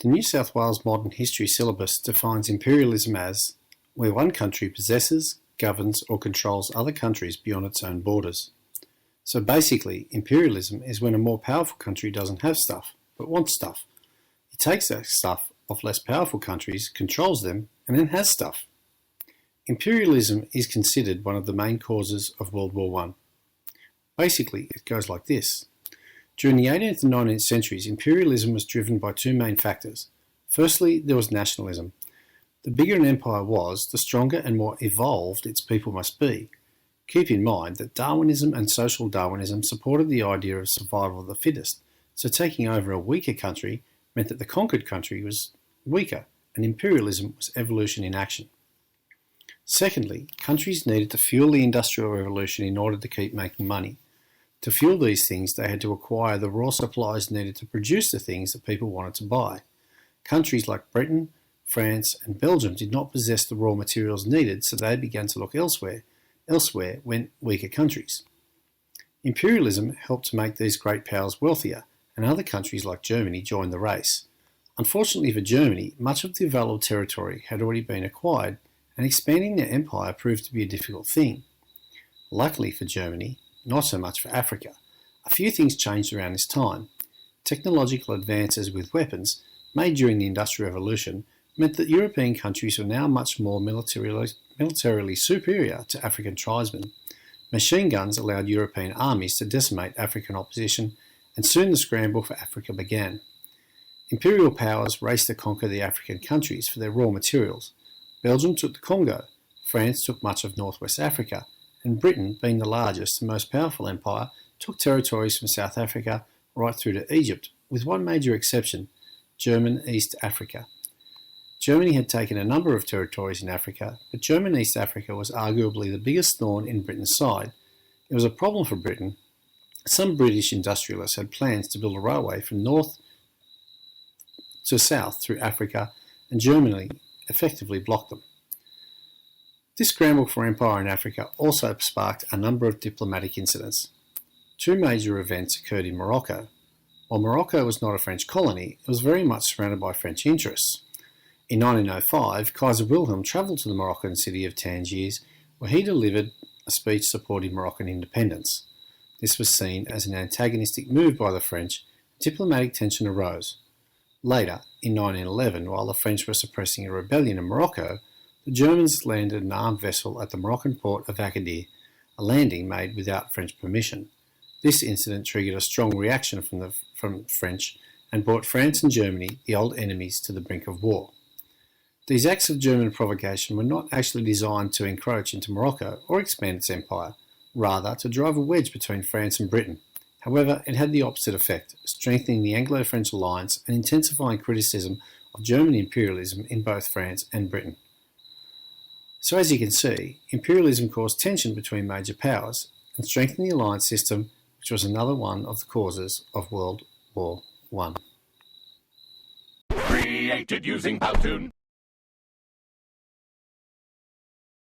The New South Wales Modern History syllabus defines imperialism as where one country possesses, governs or controls other countries beyond its own borders. So basically, imperialism is when a more powerful country doesn't have stuff, but wants stuff. It takes that stuff off less powerful countries, controls them, and then has stuff. Imperialism is considered one of the main causes of World War I. Basically, it goes like this. During the 18th and 19th centuries, imperialism was driven by two main factors. Firstly, there was nationalism. The bigger an empire was, the stronger and more evolved its people must be. Keep in mind that Darwinism and social Darwinism supported the idea of survival of the fittest, so taking over a weaker country meant that the conquered country was weaker, and imperialism was evolution in action. Secondly, countries needed to fuel the Industrial Revolution in order to keep making money. To fuel these things, they had to acquire the raw supplies needed to produce the things that people wanted to buy. Countries like Britain, France and Belgium did not possess the raw materials needed, so they began to look elsewhere. Elsewhere went weaker countries. Imperialism helped to make these great powers wealthier, and other countries like Germany joined the race. Unfortunately for Germany, much of the available territory had already been acquired, and expanding their empire proved to be a difficult thing. Luckily for Germany, not so much for Africa. A few things changed around this time. Technological advances with weapons made during the Industrial Revolution meant that European countries were now much more militarily superior to African tribesmen. Machine guns allowed European armies to decimate African opposition, and soon the scramble for Africa began. Imperial powers raced to conquer the African countries for their raw materials. Belgium took the Congo, France took much of northwest Africa, and Britain, being the largest and most powerful empire, took territories from South Africa right through to Egypt, with one major exception, German East Africa. Germany had taken a number of territories in Africa, but German East Africa was arguably the biggest thorn in Britain's side. It was a problem for Britain. Some British industrialists had plans to build a railway from north to south through Africa, and Germany effectively blocked them. This scramble for empire in Africa also sparked a number of diplomatic incidents. Two major events occurred in Morocco. While Morocco was not a French colony, it was very much surrounded by French interests. In 1905, Kaiser Wilhelm travelled to the Moroccan city of Tangiers, where he delivered a speech supporting Moroccan independence. This was seen as an antagonistic move by the French. Diplomatic tension arose. Later, in 1911, while the French were suppressing a rebellion in Morocco, the Germans landed an armed vessel at the Moroccan port of Agadir, a landing made without French permission. This incident triggered a strong reaction from the French and brought France and Germany, the old enemies, to the brink of war. These acts of German provocation were not actually designed to encroach into Morocco or expand its empire, rather to drive a wedge between France and Britain. However, it had the opposite effect, strengthening the Anglo-French alliance and intensifying criticism of German imperialism in both France and Britain. So as you can see, imperialism caused tension between major powers and strengthened the alliance system, which was another one of the causes of World War I. Created using Powtoon.